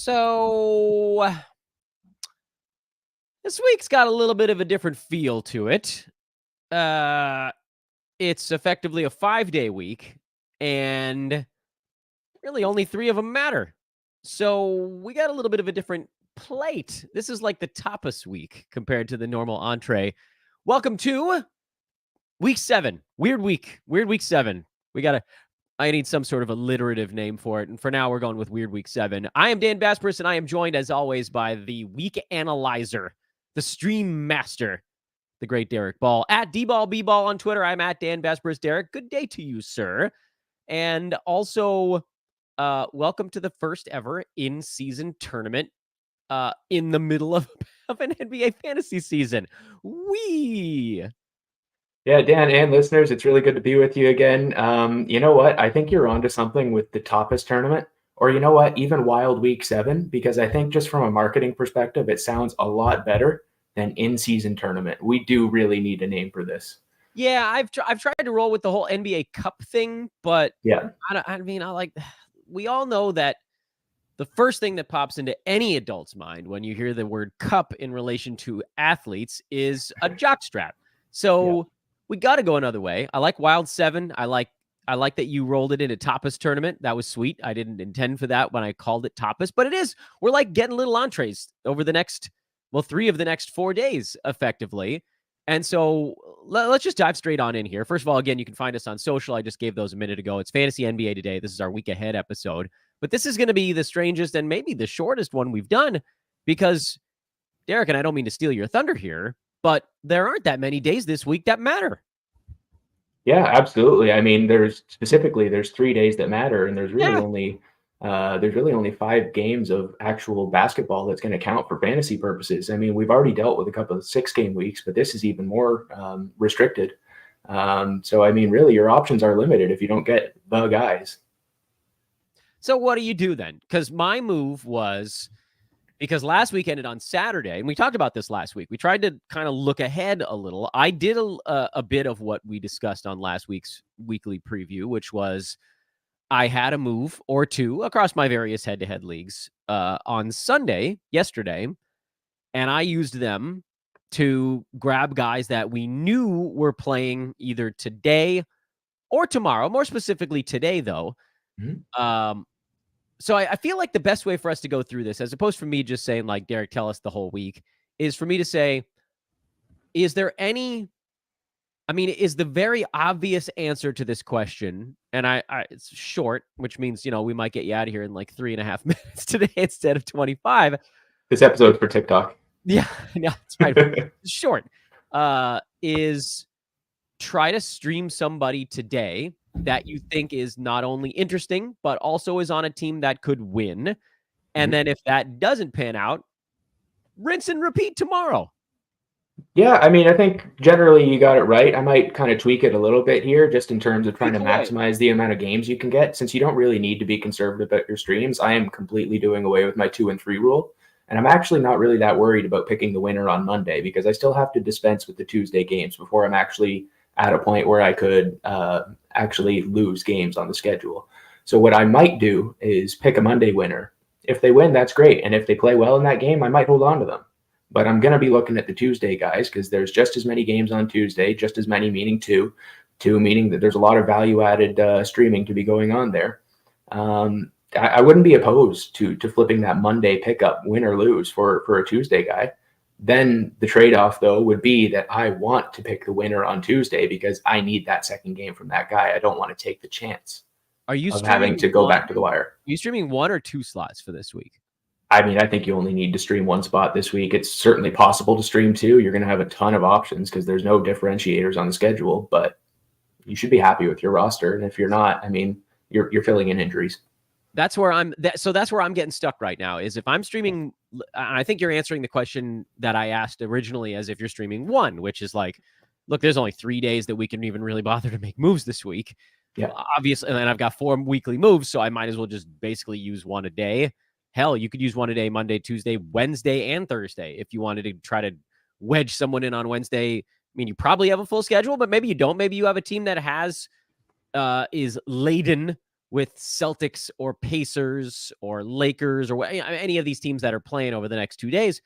So this week's got a little bit of a different feel to it. It's effectively a 5-day week, and really only 3 of them matter. So we got a little bit of a different plate. This is like the tapas week compared to the normal entree. Welcome to week 7. Weird week 7. I need some sort of alliterative name for it. And for now, we're going with Weird Week 7. I am Dan Baspers, and I am joined, as always, by the week analyzer, the stream master, the great Derek Ball. At DBallBball on Twitter, I'm at Dan Baspers. Derek, good day to you, sir. And also, welcome to the first ever in-season tournament in the middle of an NBA fantasy season. Yeah, Dan and listeners, it's really good to be with you again. You know what? I think you're onto something with the Tapas tournament, or you know what? Even Wild Week 7, because I think just from a marketing perspective, it sounds a lot better than in-season tournament. We do really need a name for this. Yeah, I've tried to roll with the whole NBA Cup thing, but yeah, we all know that the first thing that pops into any adult's mind when you hear the word cup in relation to athletes is a jockstrap. So we got to go another way. I like Wild 7. I like that you rolled it into Tapas tournament. That was sweet. I didn't intend for that when I called it Tapas, but it is. We're like getting little entrees over the next, 3 of the next 4 days, effectively. And so let's just dive straight on in here. First of all, again, you can find us on social. I just gave those a minute ago. It's Fantasy NBA Today. This is our week ahead episode. But this is going to be the strangest and maybe the shortest one we've done because, Derek, and I don't mean to steal your thunder here, but there aren't that many days this week that matter. Yeah, absolutely. I mean, there's 3 days that matter, and there's really only 5 games of actual basketball that's going to count for fantasy purposes. I mean, we've already dealt with a couple of 6-game weeks, but this is even more restricted. So, I mean, really, your options are limited if you don't get the guys. So what do you do then? Because my move was, because last week ended on Saturday, and we talked about this last week. We tried to kind of look ahead a little. I did a bit of what we discussed on last week's weekly preview, which was I had a move or two across my various head-to-head leagues on Sunday, yesterday, and I used them to grab guys that we knew were playing either today or tomorrow. More specifically today, though. Mm-hmm. So I feel like the best way for us to go through this, as opposed to me just saying, like, Derek, tell us the whole week, is for me to say, is the very obvious answer to this question, and it's short, which means, we might get you out of here in like 3.5 minutes today instead of 25. This episode's for TikTok. Yeah, that's right. Short. Is try to stream somebody today that you think is not only interesting, but also is on a team that could win. And then if that doesn't pan out, rinse and repeat tomorrow. Yeah, I mean, I think generally you got it right. I might kind of tweak it a little bit here just in terms of trying to maximize the amount of games you can get. Since you don't really need to be conservative about your streams, I am completely doing away with my 2 and 3 rule. And I'm actually not really that worried about picking the winner on Monday because I still have to dispense with the Tuesday games before I'm actually at a point where I could actually lose games on the schedule. So what I might do is pick a Monday winner. If they win, that's great. And if they play well in that game, I might hold on to them. But I'm going to be looking at the Tuesday guys because there's just as many games on Tuesday, just as many meaning two meaning that there's a lot of value-added streaming to be going on there. I wouldn't be opposed to flipping that Monday pickup, win or lose, for a Tuesday guy. Then the trade-off, though, would be that I want to pick the winner on Tuesday because I need that second game from that guy. I don't want to take the chance of having to go back to the wire. Are you streaming 1 or 2 slots for this week? I mean, I think you only need to stream 1 spot this week. It's certainly possible to stream 2. You're going to have a ton of options because there's no differentiators on the schedule, but you should be happy with your roster. And if you're not, I mean, you're filling in injuries. That's where I'm getting stuck right now is if I'm streaming, I think you're answering the question that I asked originally as if you're streaming 1, which is like, look, there's only 3 days that we can even really bother to make moves this week. Yeah. Obviously, and then I've got 4 weekly moves, so I might as well just basically use 1 a day. Hell, you could use 1 a day, Monday, Tuesday, Wednesday, and Thursday. If you wanted to try to wedge someone in on Wednesday, I mean, you probably have a full schedule, but maybe you don't. Maybe you have a team that is laden with Celtics or Pacers or Lakers or any of these teams that are playing over the next 2 days,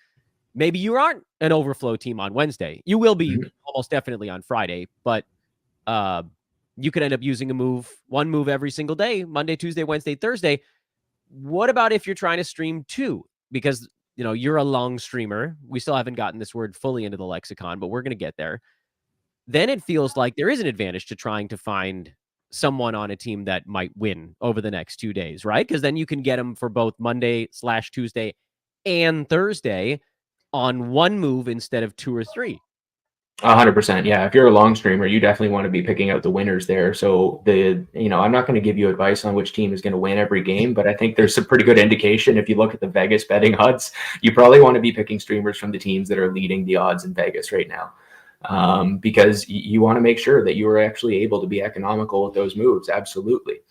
maybe you aren't an overflow team on Wednesday. You will be almost definitely on Friday, but you could end up using one move every single day, Monday, Tuesday, Wednesday, Thursday. What about if you're trying to stream 2? Because, you're a long streamer. We still haven't gotten this word fully into the lexicon, but we're going to get there. Then it feels like there is an advantage to trying to find someone on a team that might win over the next 2 days, right? Because then you can get them for both Monday/Tuesday and Thursday on one move instead of 2 or 3. 100%. Yeah. If you're a long streamer, you definitely want to be picking out the winners there. So I'm not going to give you advice on which team is going to win every game, but I think there's some pretty good indication. If you look at the Vegas betting odds, you probably want to be picking streamers from the teams that are leading the odds in Vegas right now. Because you want to make sure that you are actually able to be economical with those moves. Absolutely.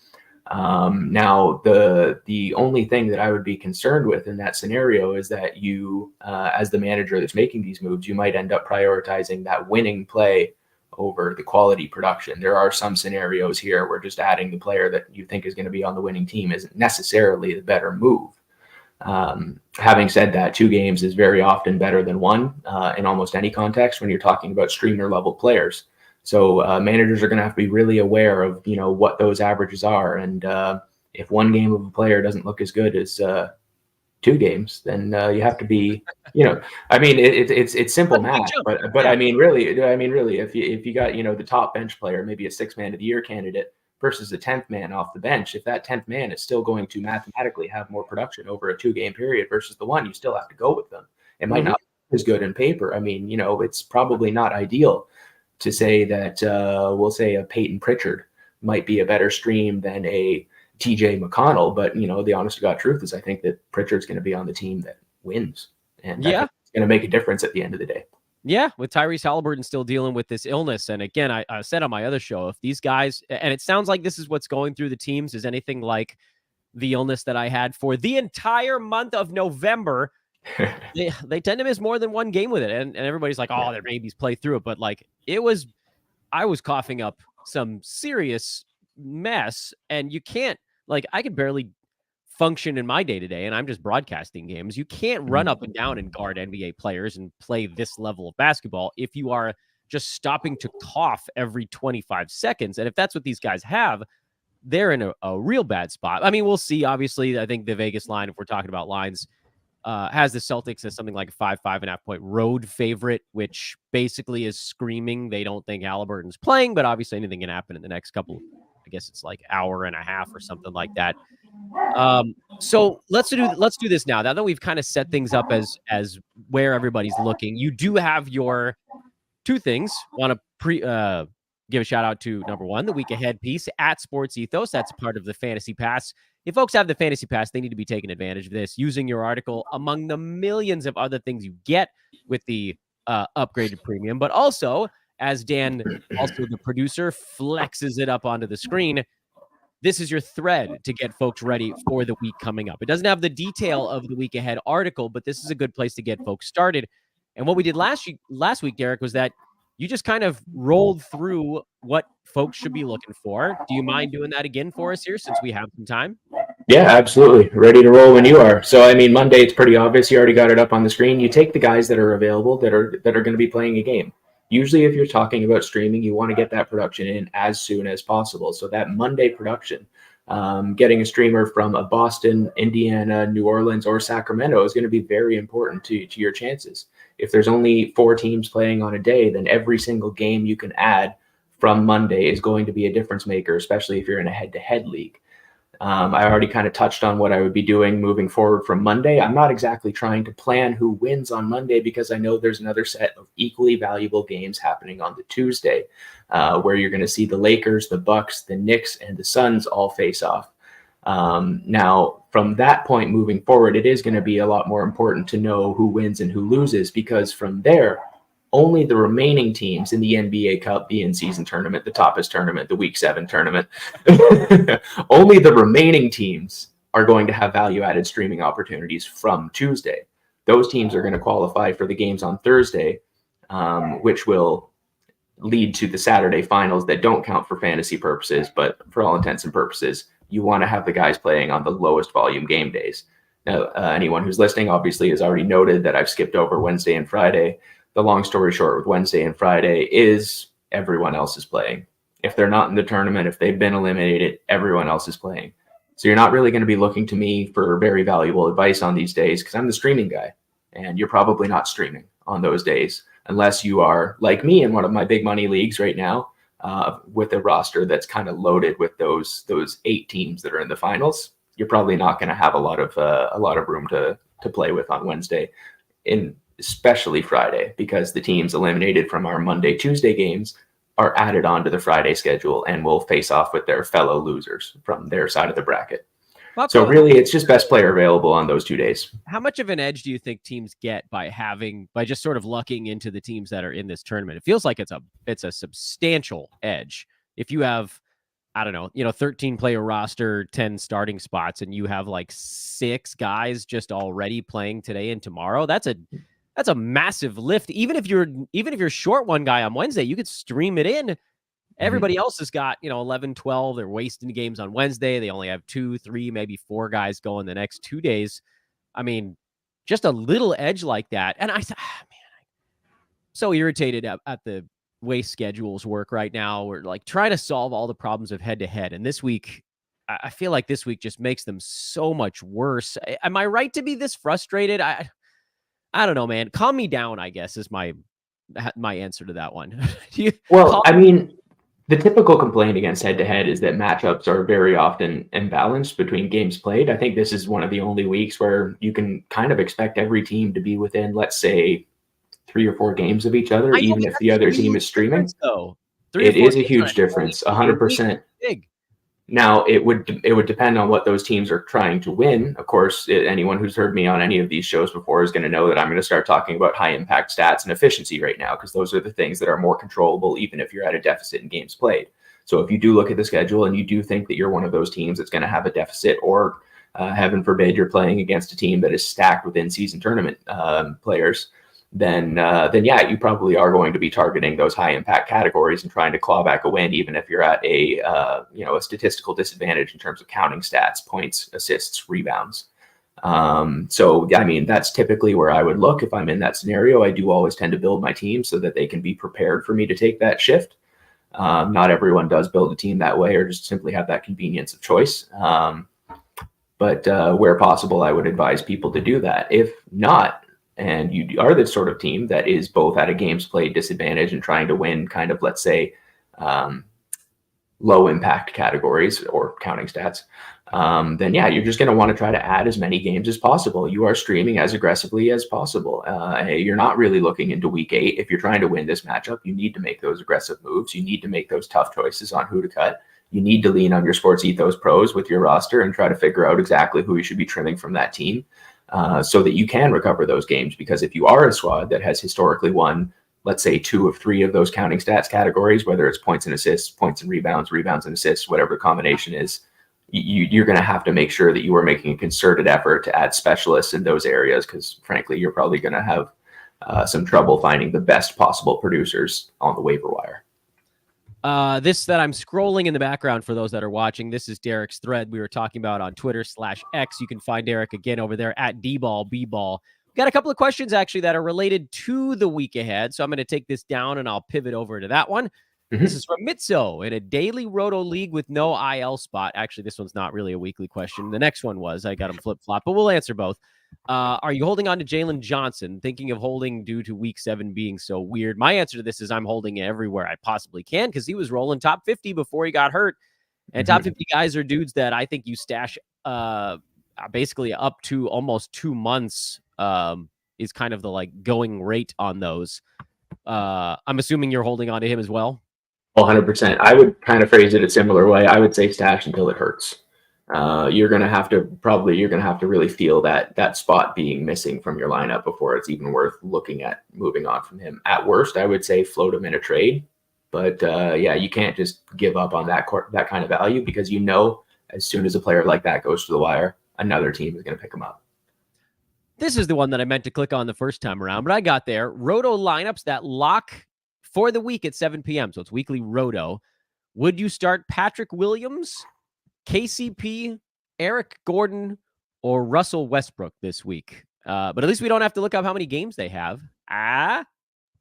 Now, the only thing that I would be concerned with in that scenario is that you, as the manager that's making these moves, you might end up prioritizing that winning play over the quality production. There are some scenarios here where just adding the player that you think is going to be on the winning team isn't necessarily the better move. Having said that, 2 games is very often better than 1 in almost any context when you're talking about streamer level players. So managers are going to have to be really aware of, what those averages are. And if 1 game of a player doesn't look as good as 2 games, then you have to be, it's simple math. But yeah. I mean, really, if you got, the top bench player, maybe a 6th man of the year candidate versus a 10th man off the bench, if that 10th man is still going to mathematically have more production over a 2-game period versus the 1, you still have to go with them. It might not be as good in paper. I mean, it's probably not ideal to say that we'll say a Peyton Pritchard might be a better stream than a TJ McConnell. But, the honest to God truth is I think that Pritchard's going to be on the team that wins. And it's going to make a difference at the end of the day. Yeah, with Tyrese Halliburton still dealing with this illness. And again, I said on my other show, if these guys, and it sounds like this is what's going through the teams, is anything like the illness that I had for the entire month of November, they tend to miss more than 1 game with it. And everybody's like, oh, their babies play through it. But I was coughing up some serious mess, and you can't, I could barely function in my day-to-day, and I'm just broadcasting games. You can't run up and down and guard NBA players and play this level of basketball if you are just stopping to cough every 25 seconds. And if that's what these guys have, they're in a real bad spot. I mean, we'll see. Obviously, I think the Vegas line, if we're talking about lines, has the Celtics as something like a 5.5 point road favorite, which basically is screaming they don't think Halliburton's playing, but obviously anything can happen in the next couple, I guess it's like hour and a half or something like that. So let's do this now. Now that we've kind of set things up as where everybody's looking, you do have your 2 things. Want to give a shout out to number 1, the week ahead piece at Sports Ethos. That's part of the Fantasy Pass. If folks have the Fantasy Pass, they need to be taking advantage of this, using your article among the millions of other things you get with the upgraded premium. But also, as Dan, also the producer, flexes it up onto the screen, this is your thread to get folks ready for the week coming up. It doesn't have the detail of the week ahead article, but this is a good place to get folks started. And what we did last week, Derek, was that you just kind of rolled through what folks should be looking for. Do you mind doing that again for us here since we have some time? Yeah, absolutely. Ready to roll when you are. So, I mean, Monday, it's pretty obvious. You already got it up on the screen. You take the guys that are available that are going to be playing a game. Usually, if you're talking about streaming, you want to get that production in as soon as possible. So that Monday production, getting a streamer from a Boston, Indiana, New Orleans, or Sacramento is going to be very important to your chances. If there's only 4 teams playing on a day, then every single game you can add from Monday is going to be a difference maker, especially if you're in a head-to-head league. I already kind of touched on what I would be doing moving forward from Monday. I'm not exactly trying to plan who wins on Monday because I know there's another set of equally valuable games happening on the Tuesday, where you're going to see the Lakers, the Bucks, the Knicks, and the Suns all face off. Now, from that point moving forward, it is going to be a lot more important to know who wins and who loses, because from there, only the remaining teams in the NBA Cup, the in-season tournament, the Tapas tournament, the Week 7 tournament, only the remaining teams are going to have value-added streaming opportunities from Tuesday. Those teams are going to qualify for the games on Thursday, which will lead to the Saturday finals that don't count for fantasy purposes, but for all intents and purposes, you want to have the guys playing on the lowest volume game days. Now, anyone who's listening obviously has already noted that I've skipped over Wednesday and Friday. The long story short with Wednesday and Friday is everyone else is playing. If they're not in the tournament, if they've been eliminated, everyone else is playing. So you're not really going to be looking to me for very valuable advice on these days because I'm the streaming guy, and you're probably not streaming on those days unless you are like me in one of my big money leagues right now, with a roster that's kind of loaded with those 8 teams that are in the finals. You're probably not going to have a lot of room to play with on Wednesday, in especially Friday, because the teams eliminated from our Monday, Tuesday games are added onto the Friday schedule and will face off with their fellow losers from their side of the bracket. So really, it's just best player available on those 2 days. How much of an edge do you think teams get by just sort of lucking into the teams that are in this tournament? It feels like it's a substantial edge. If you have, I don't know, 13 player roster, 10 starting spots, and you have like 6 guys just already playing today and tomorrow, that's a massive lift. Even if you're short one guy on Wednesday, you could stream it in. Everybody else has got, 11, 12. They're wasting games on Wednesday. They only have 2, 3, maybe 4 guys going the next 2 days. I mean, just a little edge like that. And man, I'm so irritated at the way schedules work right now. We're like trying to solve all the problems of head to head. And this week, I feel like this week just makes them so much worse. Am I right to be this frustrated? I don't know, man. Calm me down, I guess, is my answer to that one. I mean, the typical complaint against head-to-head is that matchups are very often imbalanced between games played. I think this is one of the only weeks where you can kind of expect every team to be within, let's say, 3 or 4 games of each other, even if the other team is streaming. It is a huge difference, 100%. Big. Now, it would depend on what those teams are trying to win. Of course, anyone who's heard me on any of these shows before is going to know that I'm going to start talking about high impact stats and efficiency right now, because those are the things that are more controllable, even if you're at a deficit in games played. So if you do look at the schedule and you do think that you're one of those teams that's going to have a deficit, or heaven forbid you're playing against a team that is stacked with in-season tournament players, then yeah, you probably are going to be targeting those high impact categories and trying to claw back a win, even if you're at a statistical disadvantage in terms of counting stats, points, assists, rebounds. So I mean, that's typically where I would look if I'm in that scenario. I do always tend to build my team so that they can be prepared for me to take that shift. Not everyone does build a team that way, or just simply have that convenience of choice. But where possible, I would advise people to do that. If not, and you are the sort of team that is both at a games played disadvantage and trying to win kind of, let's say, low impact categories or counting stats, then yeah, you're just going to want to try to add as many games as possible. You are streaming as aggressively as possible. You're not really looking into week 8. If you're trying to win this matchup, you need to make those aggressive moves. You need to make those tough choices on who to cut. You need to lean on your sports ethos pros with your roster and try to figure out exactly who you should be trimming from that team. So that you can recover those games. Because if you are a squad that has historically won, let's say 2 of 3 of those counting stats categories, whether it's points and assists, points and rebounds, rebounds and assists, whatever the combination is, you're going to have to make sure that you are making a concerted effort to add specialists in those areas, because frankly, you're probably going to have some trouble finding the best possible producers on the waiver wire. This that I'm scrolling in the background for those that are watching, this is Derek's thread we were talking about on Twitter/X. You can find Derek again over there at DBall. Got a couple of questions actually that are related to the week ahead. So I'm going to take this down and I'll pivot over to that one. This is from Mitzo in a daily roto league with no IL spot. Actually, this one's not really a weekly question. The next one was. I got them flip-flop, but we'll answer both. Are you holding on to Jalen Johnson? Thinking of holding due to week 7 being so weird? My answer to this is I'm holding it everywhere I possibly can, because he was rolling top 50 before he got hurt. And top 50 guys are dudes that I think you stash basically up to almost 2 months is kind of the like going rate on those. I'm assuming you're holding on to him as well. 100%. I would kind of phrase it a similar way. I would say stash until it hurts. You're going to have to really feel that spot being missing from your lineup before it's even worth looking at moving on from him. At worst, I would say float him in a trade. But yeah, you can't just give up on that kind of value, because as soon as a player like that goes to the wire, another team is going to pick him up. This is the one that I meant to click on the first time around, but I got there. Roto lineups that lock for the week at 7 p.m. So it's weekly Roto. Would you start Patrick Williams, KCP, Eric Gordon, or Russell Westbrook this week. But at least we don't have to look up how many games they have. A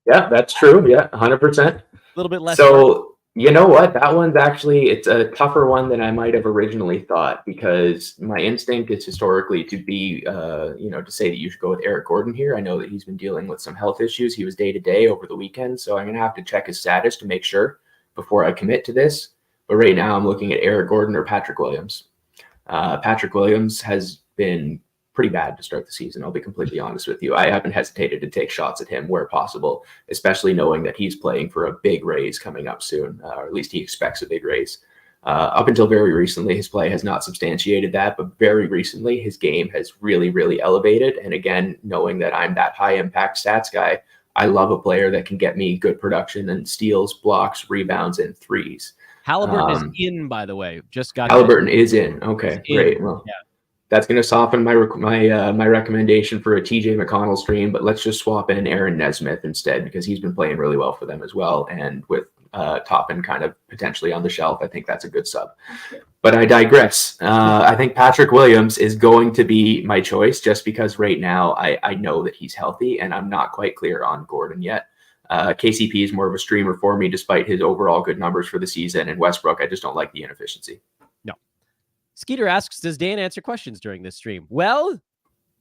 Yeah, that's true. Yeah, 100%. little bit less fun. So, you know what? That one's actually it's a tougher one than I might have originally thought because my instinct is historically to be, to say that you should go with Eric Gordon here. I know that he's been dealing with some health issues. He was day to day over the weekend, so I'm going to have to check his status to make sure before I commit to this. But right now, I'm looking at Eric Gordon or Patrick Williams. Patrick Williams has been pretty bad to start the season. I'll be completely honest with you. I haven't hesitated to take shots at him where possible, especially knowing that he's playing for a big raise coming up soon, or at least he expects a big raise. Up until very recently, his play has not substantiated that, but very recently, his game has really, really elevated. And again, knowing that I'm that high impact stats guy, I love a player that can get me good production and steals, blocks, rebounds, and threes. Halliburton is in, by the way. Just got Halliburton is in. Okay, great. Well, yeah. That's going to soften my recommendation for a TJ McConnell stream, but let's just swap in Aaron Nesmith instead because he's been playing really well for them as well. And with Toppin kind of potentially on the shelf, I think that's a good sub. But I digress. I think Patrick Williams is going to be my choice just because right now I know that he's healthy and I'm not quite clear on Gordon yet. KCP is more of a streamer for me despite his overall good numbers for the season. And Westbrook, I just don't like the inefficiency. No. Skeeter asks, does Dan answer questions during this stream? Well,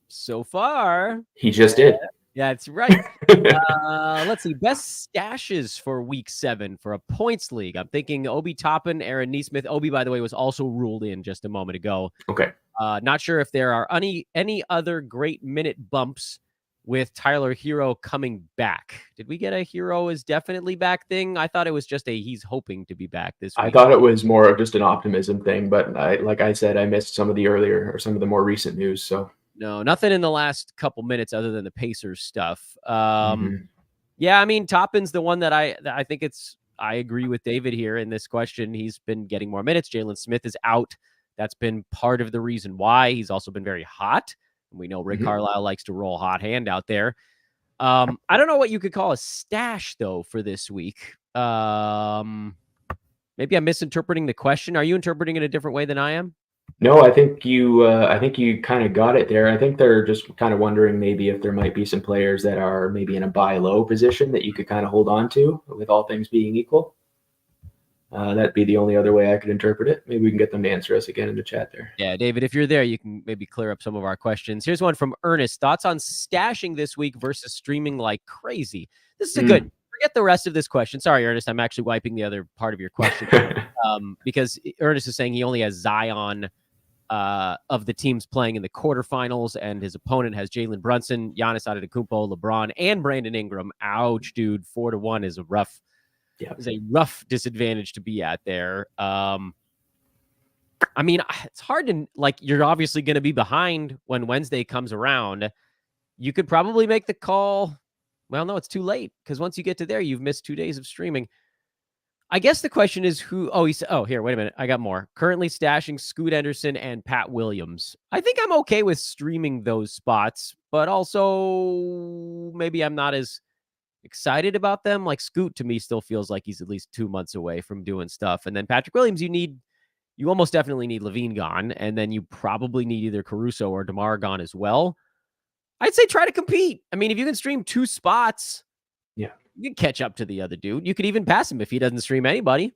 so far. He just did. Yeah, that's right. Let's see. Best stashes for week 7 for a points league. I'm thinking Obi Toppin, Aaron Nesmith. Obi, by the way, was also ruled in just a moment ago. Okay. Not sure if there are any other great minute bumps with Tyler Hero coming back. Did we get a Hero is definitely back thing? I thought it was just a he's hoping to be back this week. I thought it was more of just an optimism thing, but like I said, I missed some of the more recent news. So no, nothing in the last couple minutes other than the Pacers stuff. Yeah, I mean, Toppin's the one that I think I agree with David here in this question. He's been getting more minutes. Jalen Smith is out. That's been part of the reason why. He's also been very hot. We know Rick Carlisle likes to roll hot hand out there. I don't know what you could call a stash, though, for this week. Maybe I'm misinterpreting the question. Are you interpreting it a different way than I am? No, I think you kind of got it there. I think they're just kind of wondering maybe if there might be some players that are maybe in a buy low position that you could kind of hold on to with all things being equal. That'd be the only other way I could interpret it. Maybe we can get them to answer us again in the chat there. Yeah, David, if you're there, you can maybe clear up some of our questions. Here's one from Ernest. Thoughts on stashing this week versus streaming like crazy? This is a good. Forget the rest of this question. Sorry, Ernest. I'm actually wiping the other part of your question because Ernest is saying he only has Zion of the teams playing in the quarterfinals, and his opponent has Jalen Brunson, Giannis Antetokounmpo, LeBron, and Brandon Ingram. Ouch, dude. 4-1 is a rough. Yeah, is a rough disadvantage to be at there. I mean, it's hard to you're obviously going to be behind when Wednesday comes around. You could probably make the call. Well, no, it's too late because once you get to there, you've missed 2 days of streaming. I guess the question is who. Oh, here, wait a minute. I got more. Currently stashing Scoot Henderson and Pat Williams. I think I'm okay with streaming those spots, but also maybe I'm not as excited about them. Like Scoot to me still feels like he's at least 2 months away from doing stuff. And then Patrick Williams, you almost definitely need Levine gone. And then you probably need either Caruso or DeMar gone as well. I'd say try to compete. I mean, if you can stream 2 spots, yeah, you can catch up to the other dude. You could even pass him if he doesn't stream anybody.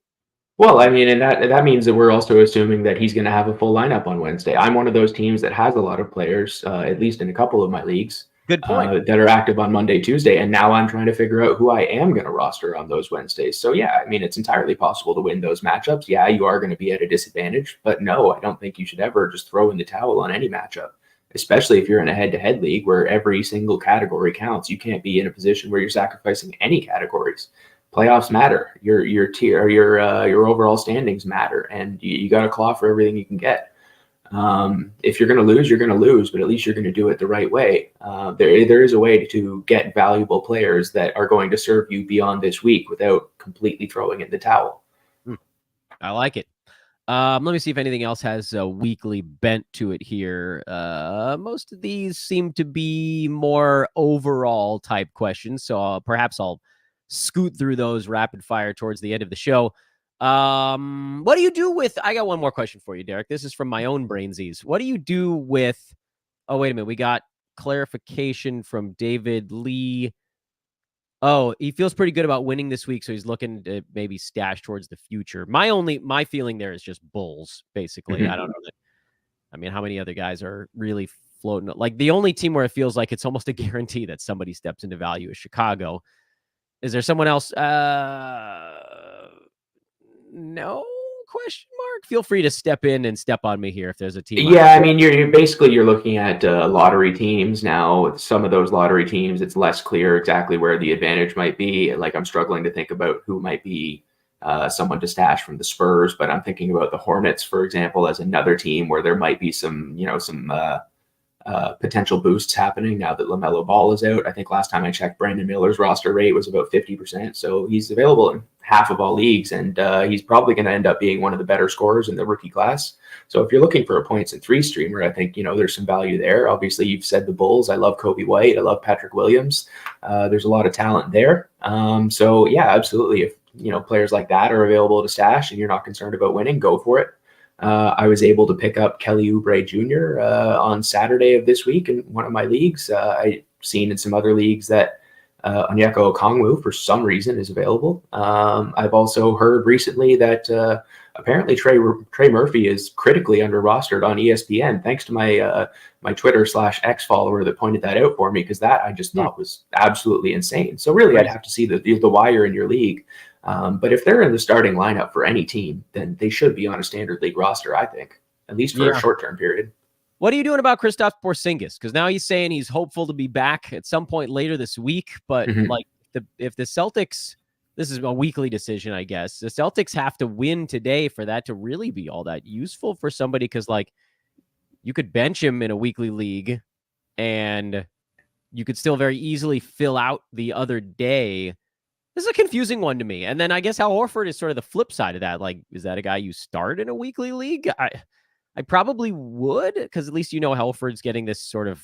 Well, I mean, and that means that we're also assuming that he's going to have a full lineup on Wednesday. I'm one of those teams that has a lot of players, at least in a couple of my leagues. Good point. That are active on Monday, Tuesday. And now I'm trying to figure out who I am going to roster on those Wednesdays. So, yeah, I mean, it's entirely possible to win those matchups. Yeah, you are going to be at a disadvantage. But no, I don't think you should ever just throw in the towel on any matchup, especially if you're in a head-to-head league where every single category counts. You can't be in a position where you're sacrificing any categories. Playoffs matter. Your tier or your overall standings matter. And you got to claw for everything you can get. If you're going to lose, you're going to lose, but at least you're going to do it the right way. There is a way to get valuable players that are going to serve you beyond this week without completely throwing in the towel. I like it. Let me see if anything else has a weekly bent to it here. Most of these seem to be more overall type questions, so perhaps I'll scoot through those rapid fire towards the end of the show. What do you do with? I got one more question for you, Derek. This is from my own brainsies. What do you do with? Oh, wait a minute. We got clarification from David Lee. Oh, he feels pretty good about winning this week, so he's looking to maybe stash towards the future. My feeling there is just bulls, basically. I don't know that. I mean, how many other guys are really floating? Like the only team where it feels like it's almost a guarantee that somebody steps into value is Chicago. Is there someone else? No question mark. Feel free to step in and step on me here if there's a team. Yeah, I mean, you're basically you're looking at lottery teams now. With some of those lottery teams, it's less clear exactly where the advantage might be. Like I'm struggling to think about who might be someone to stash from the Spurs, but I'm thinking about the Hornets, for example, as another team where there might be some, some potential boosts happening now that LaMelo Ball is out. I think last time I checked, Brandon Miller's roster rate was about 50%. So he's available in half of all leagues, and he's probably going to end up being one of the better scorers in the rookie class. So if you're looking for a points and three streamer, I think, there's some value there. Obviously, you've said the Bulls. I love Kobe White. I love Patrick Williams. There's a lot of talent there. So yeah, absolutely. If, players like that are available to stash and you're not concerned about winning, go for it. I was able to pick up Kelly Oubre Jr. On Saturday of this week in one of my leagues. I've seen in some other leagues that Onyeka Okongwu, for some reason, is available. I've also heard recently that apparently Trey Murphy is critically under-rostered on ESPN, thanks to my Twitter/X follower that pointed that out for me, because that I just thought was absolutely insane. So really, I'd have to see the wire in your league. But if they're in the starting lineup for any team, then they should be on a standard league roster, I think, at least for a short-term period. What are you doing about Kristaps Porzingis? Because now he's saying he's hopeful to be back at some point later this week. But if the Celtics, this is a weekly decision, I guess. The Celtics have to win today for that to really be all that useful for somebody. Because you could bench him in a weekly league, and you could still very easily fill out the other day. This is a confusing one to me. And then I guess Al Horford is sort of the flip side of that. Like, is that a guy you start in a weekly league? I probably would, because at least Horford's getting this sort of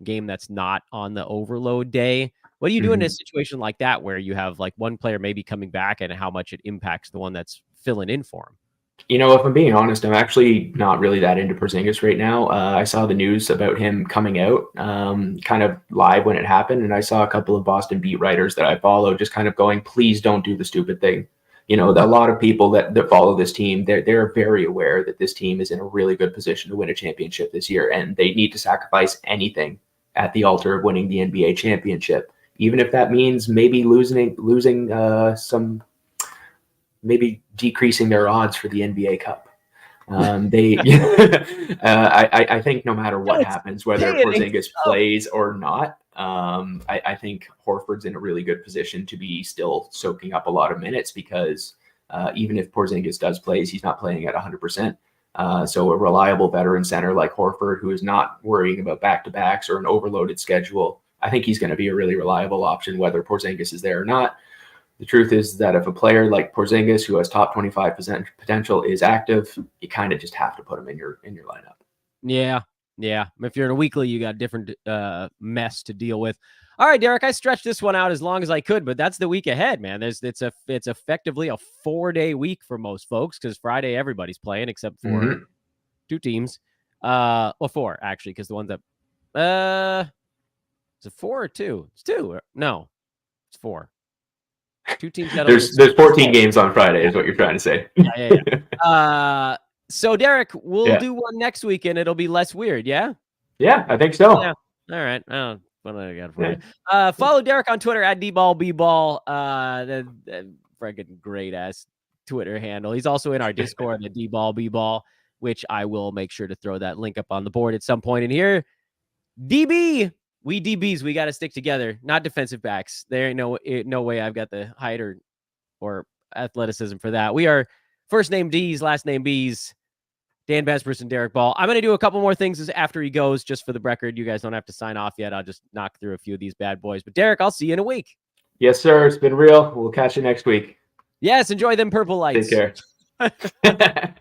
game that's not on the overload day. What do you do in a situation like that where you have like one player maybe coming back and how much it impacts the one that's filling in for him? If I'm being honest, I'm actually not really that into Porzingis right now. I saw the news about him coming out kind of live when it happened, and I saw a couple of Boston beat writers that I follow just kind of going, please don't do the stupid thing. A lot of people that follow this team, they're very aware that this team is in a really good position to win a championship this year, and they need to sacrifice anything at the altar of winning the NBA championship, even if that means maybe losing some, maybe decreasing their odds for the NBA Cup. I think no matter what happens, whether Porzingis plays or not, I think Horford's in a really good position to be still soaking up a lot of minutes, because even if Porzingis does play, he's not playing at 100%. So a reliable veteran center like Horford, who is not worrying about back-to-backs or an overloaded schedule, I think he's going to be a really reliable option, whether Porzingis is there or not. The truth is that if a player like Porzingis, who has top 25% potential, is active, you kind of just have to put him in your lineup. Yeah. If you're in a weekly, you got a different mess to deal with. All right, Derek, I stretched this one out as long as I could, but that's the week ahead, man. It's effectively a 4-day week for most folks, because Friday everybody's playing except for two teams. Well, four actually, because the ones that is it 4 or 2? It's 2. No, it's 4. Two teams. There's 14 games on Friday, is what you're trying to say. Yeah. So Derek, we'll do one next week, and it'll be less weird. Yeah. Yeah, I think so. Yeah. All right. What I got for you? Follow Derek on Twitter at dballbball. The freaking great ass Twitter handle. He's also in our Discord, the dballbball, which I will make sure to throw that link up on the board at some point in here. DB. We DBs, we got to stick together, not defensive backs. There ain't no way I've got the height or athleticism for that. We are first name D's, last name B's. Dan Besbris and Derek Ball. I'm going to do a couple more things after he goes, just for the record. You guys don't have to sign off yet. I'll just knock through a few of these bad boys. But Derek, I'll see you in a week. Yes, sir. It's been real. We'll catch you next week. Yes, enjoy them purple lights. Take care.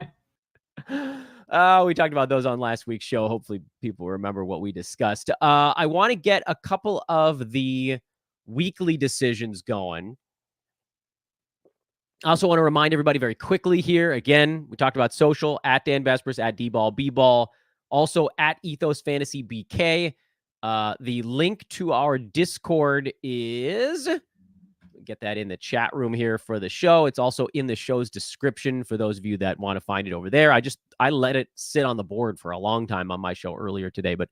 We talked about those on last week's show. Hopefully people remember what we discussed. I want to get a couple of the weekly decisions going. I also want to remind everybody very quickly here. Again, we talked about social at Dan Vespers, at DBallBball, also at Ethos Fantasy BK. The link to our Discord is, get that in the chat room here for the show. It's also in the show's description for those of you that want to find it over there. I let it sit on the board for a long time on my show earlier today, but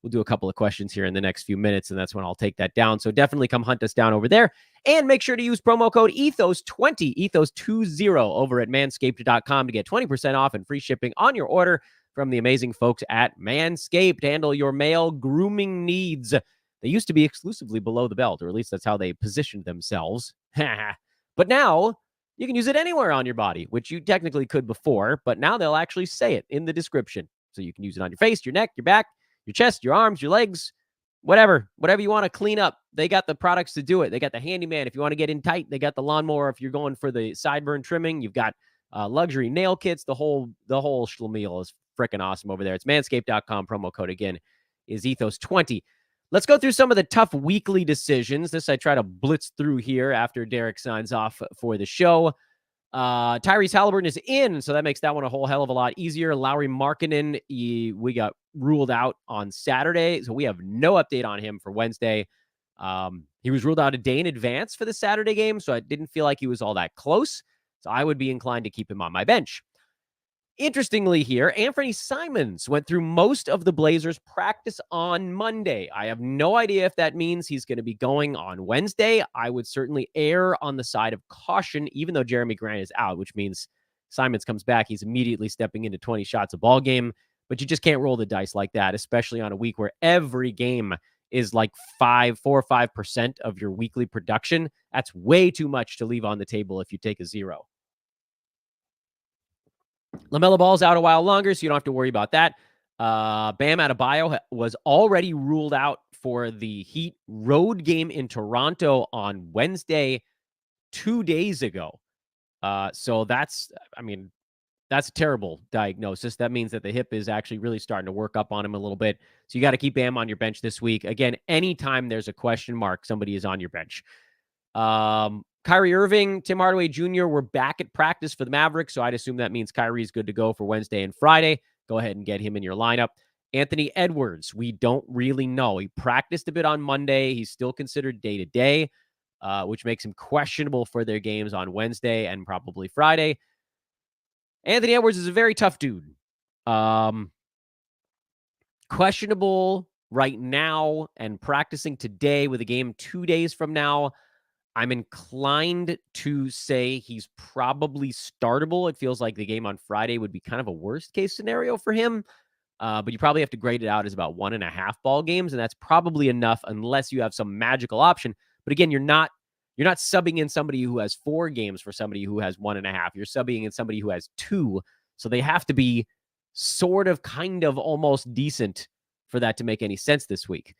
we'll do a couple of questions here in the next few minutes, and that's when I'll take that down. So definitely come hunt us down over there. And make sure to use promo code ETHOS20, ETHOS20 over at manscaped.com to get 20% off and free shipping on your order from the amazing folks at Manscaped. Handle your male grooming needs. They used to be exclusively below the belt, or at least that's how they positioned themselves. But now you can use it anywhere on your body, which you technically could before, but now they'll actually say it in the description. So you can use it on your face, your neck, your back, your chest, your arms, your legs, whatever you want to clean up. They got the products to do it. They got the handyman. If you want to get in tight, they got the lawnmower. If you're going for the sideburn trimming, you've got luxury nail kits. The whole schlemiel is freaking awesome over there. It's manscaped.com. Promo code again is ethos20. Let's go through some of the tough weekly decisions. This I try to blitz through here after Derek signs off for the show. Tyrese Halliburton is in, so that makes that one a whole hell of a lot easier. Lauri Markkanen, we got ruled out on Saturday, so we have no update on him for Wednesday. He was ruled out a day in advance for the Saturday game, so I didn't feel like he was all that close. So I would be inclined to keep him on my bench. Interestingly here, Anthony Simons went through most of the Blazers' practice on Monday. I have no idea if that means he's going to be going on Wednesday. I would certainly err on the side of caution, even though Jeremy Grant is out, which means Simons comes back. He's immediately stepping into 20 shots a ball game, but you just can't roll the dice like that, especially on a week where every game is like 4 or 5% of your weekly production. That's way too much to leave on the table if you take a zero. LaMelo Ball's out a while longer, so you don't have to worry about that. Bam Adebayo was already ruled out for the Heat road game in Toronto on Wednesday 2 days ago. So that's a terrible diagnosis. That means that the hip is actually really starting to work up on him a little bit. So you got to keep Bam on your bench this week. Again, anytime there's a question mark, somebody is on your bench. Kyrie Irving, Tim Hardaway Jr. were back at practice for the Mavericks, so I'd assume that means Kyrie's good to go for Wednesday and Friday. Go ahead and get him in your lineup. Anthony Edwards, we don't really know. He practiced a bit on Monday. He's still considered day-to-day, which makes him questionable for their games on Wednesday and probably Friday. Anthony Edwards is a very tough dude. Questionable right now and practicing today with a game 2 days from now. I'm inclined to say he's probably startable. It feels like the game on Friday would be kind of a worst case scenario for him. But you probably have to grade it out as about 1.5 ball games. And that's probably enough unless you have some magical option. But again, you're not subbing in somebody who has 4 games for somebody who has 1.5. You're subbing in somebody who has 2. So they have to be sort of kind of almost decent for that to make any sense this week.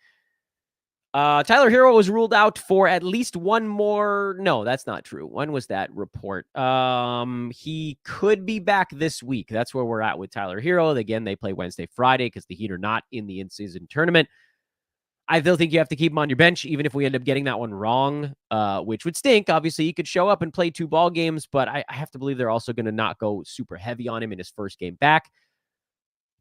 Tyler Hero was ruled out for at least one more. No, that's not true. When was that report? He could be back this week. That's where we're at with Tyler Hero. Again, they play Wednesday, Friday because the Heat are not in the in-season tournament. I still think you have to keep him on your bench, even if we end up getting that one wrong, which would stink. Obviously, he could show up and play 2 ball games, but I have to believe they're also going to not go super heavy on him in his first game back.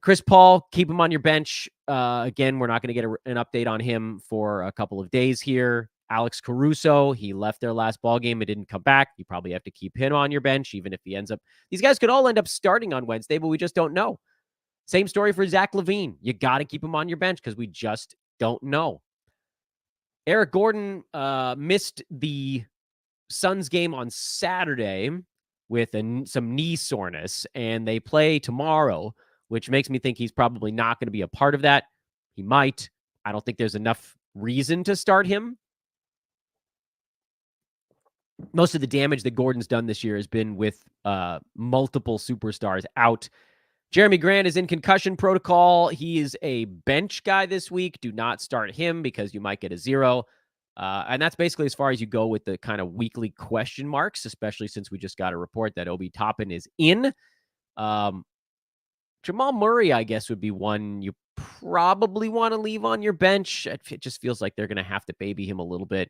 Chris Paul, keep him on your bench. Again, we're not going to get an update on him for a couple of days here. Alex Caruso, he left their last ball game and didn't come back. You probably have to keep him on your bench, even if he ends up. These guys could all end up starting on Wednesday, but we just don't know. Same story for Zach LaVine. You got to keep him on your bench because we just don't know. Eric Gordon missed the Suns game on Saturday with some knee soreness, and they play tomorrow, which makes me think he's probably not going to be a part of that. He might. I don't think there's enough reason to start him. Most of the damage that Gordon's done this year has been with multiple superstars out. Jeremy Grant is in concussion protocol. He is a bench guy this week. Do not start him because you might get a 0. And that's basically as far as you go with the kind of weekly question marks, especially since we just got a report that Obi Toppin is in. Jamal Murray, I guess, would be one you probably want to leave on your bench. It just feels like they're going to have to baby him a little bit.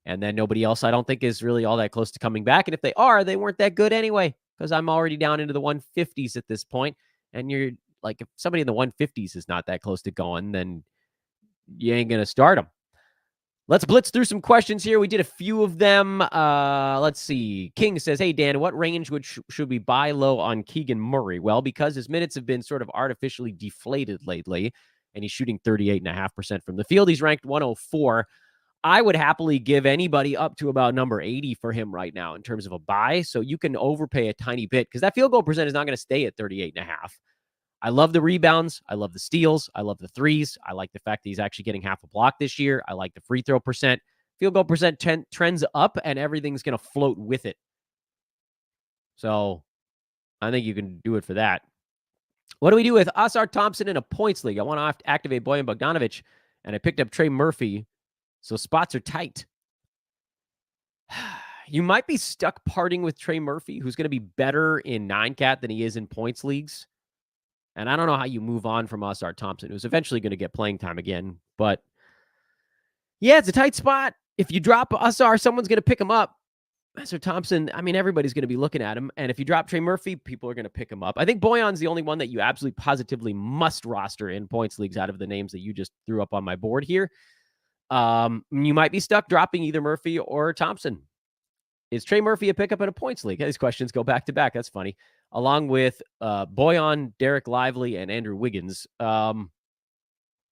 And then nobody else, I don't think, is really all that close to coming back. And if they are, they weren't that good anyway, because I'm already down into the 150s at this point. And you're like, if somebody in the 150s is not that close to going, then you ain't going to start them. Let's blitz through some questions here. We did a few of them. Let's see. King says, hey, Dan, what range should we buy low on Keegan Murray? Well, because his minutes have been sort of artificially deflated lately, and he's shooting 38.5% from the field. He's ranked 104. I would happily give anybody up to about number 80 for him right now in terms of a buy. So you can overpay a tiny bit because that field goal percent is not going to stay at 38.5. I love the rebounds. I love the steals. I love the threes. I like the fact that he's actually getting half a block this year. I like the free throw percent. Field goal percent trends up, and everything's going to float with it. So I think you can do it for that. What do we do with Asar Thompson in a points league? I want to activate Bojan Bogdanovic, and I picked up Trey Murphy, so spots are tight. You might be stuck parting with Trey Murphy, who's going to be better in 9-cat than he is in points leagues. And I don't know how you move on from Asar Thompson, who's eventually going to get playing time again. But yeah, it's a tight spot. If you drop Asar, someone's going to pick him up. Asar Thompson, I mean, everybody's going to be looking at him. And if you drop Trey Murphy, people are going to pick him up. I think Bojan's the only one that you absolutely positively must roster in points leagues out of the names that you just threw up on my board here. You might be stuck dropping either Murphy or Thompson. Is Trey Murphy a pickup in a points league? These questions go back to back. That's funny. Along with Bojan, Derek Lively, and Andrew Wiggins.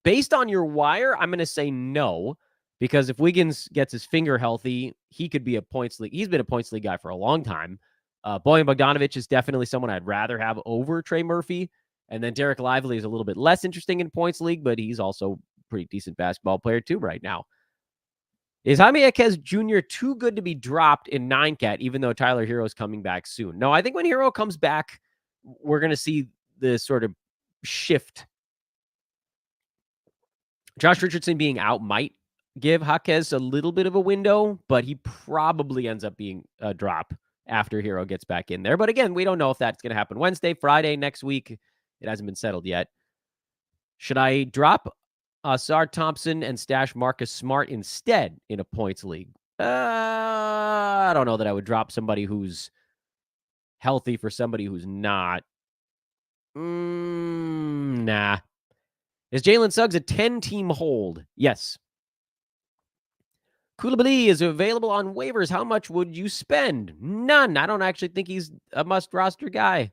Based on your wire, I'm going to say no, because if Wiggins gets his finger healthy, he could be a points league. He's been a points league guy for a long time. Bojan Bogdanovic is definitely someone I'd rather have over Trey Murphy. And then Derek Lively is a little bit less interesting in points league, but he's also a pretty decent basketball player too right now. Is Jaime Jaquez Jr. too good to be dropped in 9-cat, even though Tyler Hero is coming back soon? No, I think when Hero comes back, we're going to see this sort of shift. Josh Richardson being out might give Jaquez a little bit of a window, but he probably ends up being a drop after Hero gets back in there. But again, we don't know if that's going to happen Wednesday, Friday, next week. It hasn't been settled yet. Should I drop Asar Thompson and stash Marcus Smart instead in a points league? I don't know that I would drop somebody who's healthy for somebody who's not. Nah. Is Jalen Suggs a 10-team hold? Yes. Koulibaly is available on waivers. How much would you spend? None. I don't actually think he's a must-roster guy.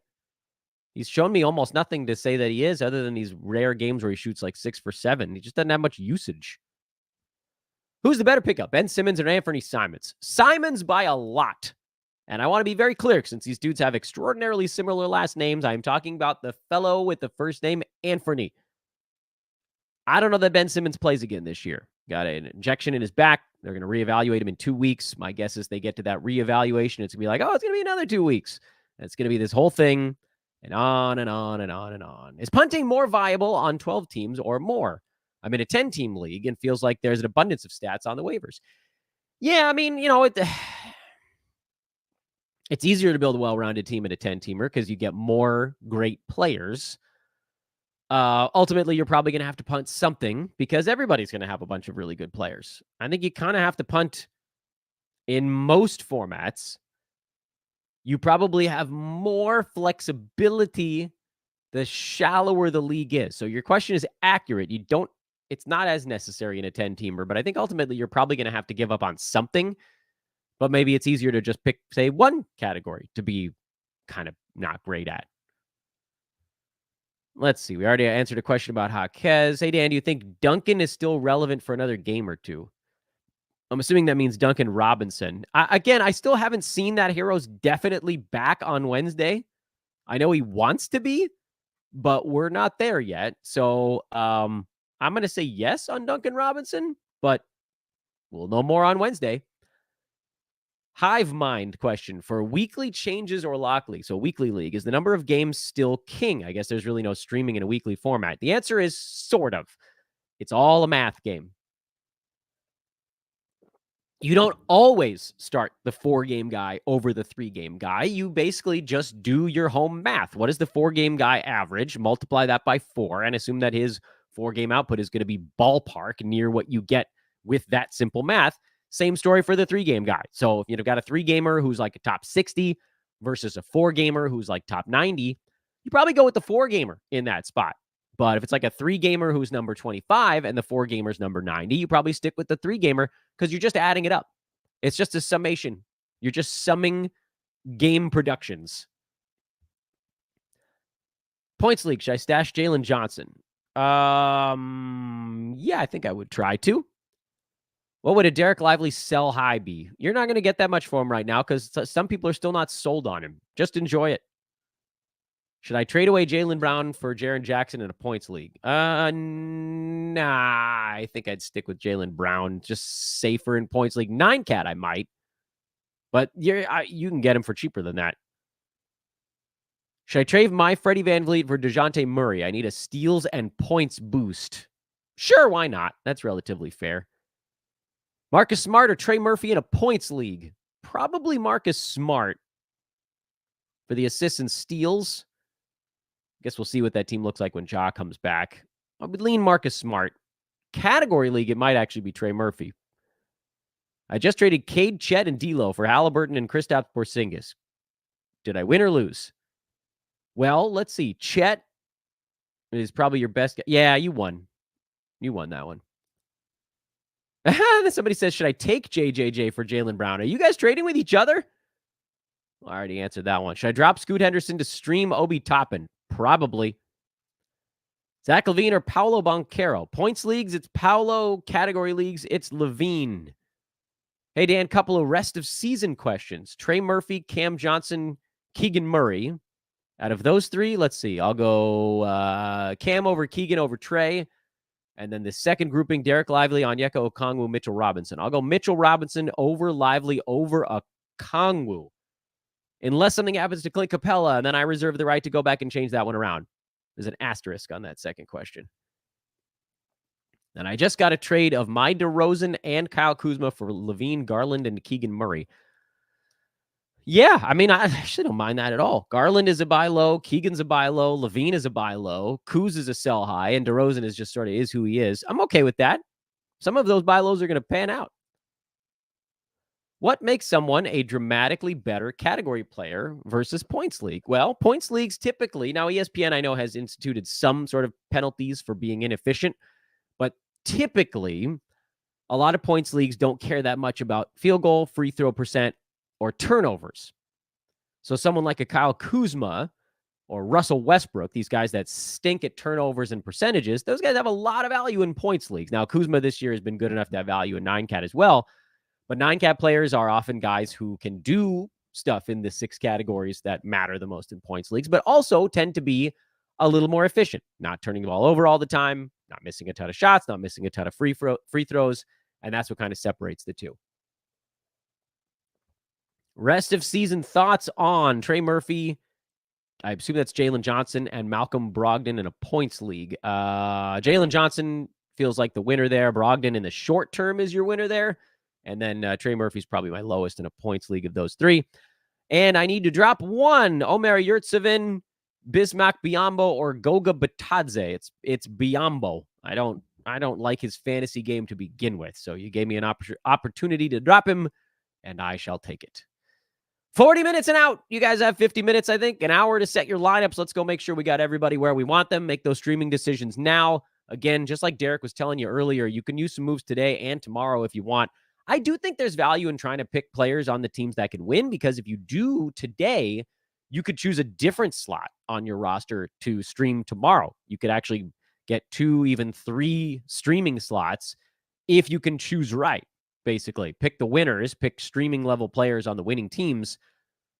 He's shown me almost nothing to say that he is, other than these rare games where he shoots like 6 for 7. He just doesn't have much usage. Who's the better pickup, Ben Simmons or Anthony Simons? Simons by a lot. And I want to be very clear, since these dudes have extraordinarily similar last names. I am talking about the fellow with the first name, Anthony. I don't know that Ben Simmons plays again this year. Got an injection in his back. They're going to reevaluate him in 2 weeks. My guess is they get to that reevaluation. It's going to be like, oh, it's going to be another 2 weeks. And it's going to be this whole thing. And on and on and on and on. Is punting more viable on 12 teams or more? I'm in a 10-team league and feels like there's an abundance of stats on the waivers. Yeah, I mean, it's easier to build a well-rounded team in a 10-teamer because you get more great players. Ultimately, you're probably going to have to punt something because everybody's going to have a bunch of really good players. I think you kind of have to punt in most formats. You probably have more flexibility the shallower the league is. So your question is accurate. It's not as necessary in a 10-teamer, but I think ultimately you're probably going to have to give up on something. But maybe it's easier to just pick, say, one category to be kind of not great at. Let's see. We already answered a question about Jaquez. Hey, Dan, do you think Duncan is still relevant for another game or two? I'm assuming that means Duncan Robinson. I still haven't seen that Hero's definitely back on Wednesday. I know he wants to be, but we're not there yet. So I'm going to say yes on Duncan Robinson, but we'll know more on Wednesday. Hive Mind question for weekly changes or lock league. So weekly league, is the number of games still king? I guess there's really no streaming in a weekly format. The answer is sort of. It's all a math game. You don't always start the 4-game guy over the 3-game guy. You basically just do your home math. What is the 4-game guy average? Multiply that by 4 and assume that his 4-game output is going to be ballpark near what you get with that simple math. Same story for the 3-game guy. So if you've got a 3-gamer who's like a top 60 versus a 4-gamer who's like top 90, you probably go with the 4-gamer in that spot. But if it's like a 3-gamer who's number 25 and the 4-gamer's number 90, you probably stick with the 3-gamer because you're just adding it up. It's just a summation. You're just summing game productions. Points league. Should I stash Jalen Johnson? Yeah, I think I would try to. What would a Derek Lively sell high be? You're not going to get that much for him right now because some people are still not sold on him. Just enjoy it. Should I trade away Jaylen Brown for Jaren Jackson in a points league? Nah, I think I'd stick with Jaylen Brown. Just safer in points league. 9-cat, I might. But you can get him for cheaper than that. Should I trade my Freddie VanVleet for DeJounte Murray? I need a steals and points boost. Sure, why not? That's relatively fair. Marcus Smart or Trey Murphy in a points league? Probably Marcus Smart for the assists and steals. Guess we'll see what that team looks like when Ja comes back. I would lean Marcus Smart. Category league, it might actually be Trey Murphy. I just traded Cade, Chet, and D'Lo for Halliburton and Kristaps Porzingis. Did I win or lose? Well, let's see. Chet is probably your best guy. Yeah, you won. You won that one. Somebody says, should I take JJJ for Jaylen Brown? Are you guys trading with each other? I already answered that one. Should I drop Scoot Henderson to stream Obi Toppin? Probably. Zach LaVine or Paolo Banchero? Points leagues, it's Paolo. Category leagues, it's LaVine. Hey, Dan, couple of rest of season questions. Trey Murphy, Cam Johnson, Keegan Murray. Out of those three, let's see. I'll go Cam over Keegan over Trey. And then the second grouping, Derek Lively, Onyeka Okongwu, Mitchell Robinson. I'll go Mitchell Robinson over Lively over Okongwu. Unless something happens to Clint Capella, and then I reserve the right to go back and change that one around. There's an asterisk on that second question. And I just got a trade of my DeRozan and Kyle Kuzma for LaVine, Garland, and Keegan Murray. Yeah, I mean, I actually don't mind that at all. Garland is a buy low. Keegan's a buy low. LaVine is a buy low. Kuz is a sell high. And DeRozan is just sort of is who he is. I'm okay with that. Some of those buy lows are going to pan out. What makes someone a dramatically better category player versus points league? Well, points leagues typically, now ESPN I know has instituted some sort of penalties for being inefficient, but typically a lot of points leagues don't care that much about field goal, free throw percent, or turnovers. So someone like a Kyle Kuzma or Russell Westbrook, these guys that stink at turnovers and percentages, those guys have a lot of value in points leagues. Now, Kuzma this year has been good enough to have value in 9-cat as well, but 9-cat players are often guys who can do stuff in the 6 categories that matter the most in points leagues, but also tend to be a little more efficient, not turning the ball over all the time, not missing a ton of shots, not missing a ton of free throws, and that's what kind of separates the two. Rest of season thoughts on Trey Murphy. I assume that's Jalen Johnson and Malcolm Brogdon in a points league. Jalen Johnson feels like the winner there. Brogdon in the short term is your winner there. And then Trey Murphy's probably my lowest in a points league of those three. And I need to drop one. Omer Yurtseven, Bismack Biyombo, or Goga Batadze. It's Biyombo. I don't like his fantasy game to begin with. So you gave me an opportunity to drop him, and I shall take it. 40 minutes and out. You guys have 50 minutes, I think. An hour to set your lineups. Let's go make sure we got everybody where we want them. Make those streaming decisions now. Again, just like Derek was telling you earlier, you can use some moves today and tomorrow if you want. I do think there's value in trying to pick players on the teams that can win, because if you do today, you could choose a different slot on your roster to stream tomorrow. You could actually get 2, even 3 streaming slots if you can choose right. Basically, pick the winners, pick streaming level players on the winning teams,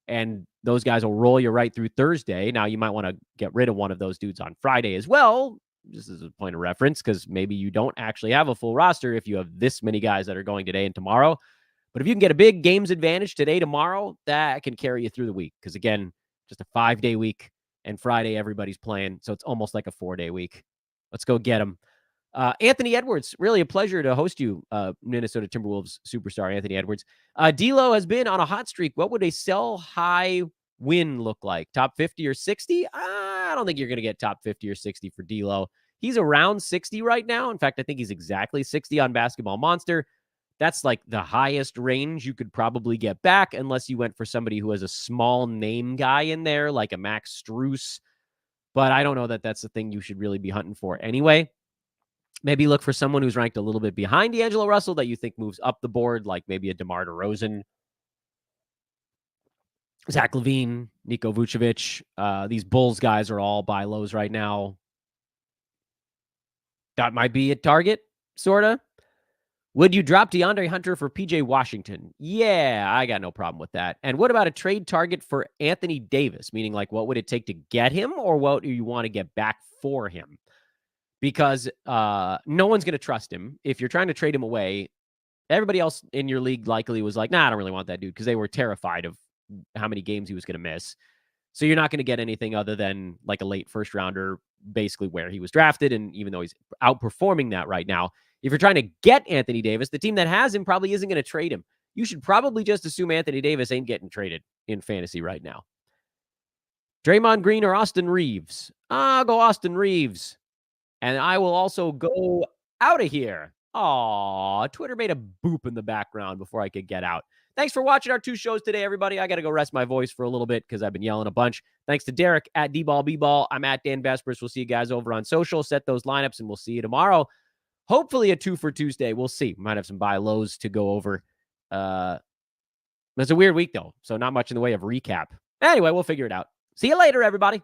and those guys will roll you right through Thursday. Now, you might want to get rid of one of those dudes on Friday as well. This is a point of reference because maybe you don't actually have a full roster if you have this many guys that are going today and tomorrow. But if you can get a big games advantage today, tomorrow, that can carry you through the week. Because again, just a 5-day week, and Friday everybody's playing. So it's almost like a 4-day week. Let's go get them. Anthony Edwards, really a pleasure to host you, Minnesota Timberwolves superstar Anthony Edwards. D'Lo has been on a hot streak. What would a sell high win look like? Top 50 or 60? I don't think you're going to get top 50 or 60 for D'Lo. He's around 60 right now. In fact, I think he's exactly 60 on Basketball Monster. That's like the highest range you could probably get back, unless you went for somebody who has a small name guy in there, like a Max Struess. But I don't know that that's the thing you should really be hunting for anyway. Maybe look for someone who's ranked a little bit behind D'Angelo Russell that you think moves up the board, like maybe a DeMar DeRozan, Zach LaVine, Niko Vucevic. These Bulls guys are all buy lows right now. That might be a target, sort of. Would you drop DeAndre Hunter for PJ Washington? Yeah, I got no problem with that. And what about a trade target for Anthony Davis? Meaning, like, what would it take to get him, or what do you want to get back for him? Because no one's going to trust him. If you're trying to trade him away, everybody else in your league likely was like, nah, I don't really want that dude, because they were terrified of how many games he was going to miss. So you're not going to get anything other than like a late first rounder, basically where he was drafted. And even though he's outperforming that right now, if you're trying to get Anthony Davis, the team that has him probably isn't going to trade him. You should probably just assume Anthony Davis ain't getting traded in fantasy right now. Draymond Green or Austin Reeves? I'll go Austin Reeves. And I will also go out of here. Aw, Twitter made a boop in the background before I could get out. Thanks for watching our 2 shows today, everybody. I got to go rest my voice for a little bit because I've been yelling a bunch. Thanks to Derek at DBallBball. I'm at Dan Vespers. We'll see you guys over on social. Set those lineups, and we'll see you tomorrow. Hopefully a 2 for Tuesday. We'll see. We might have some buy lows to go over. It's a weird week, though, so not much in the way of recap. Anyway, we'll figure it out. See you later, everybody.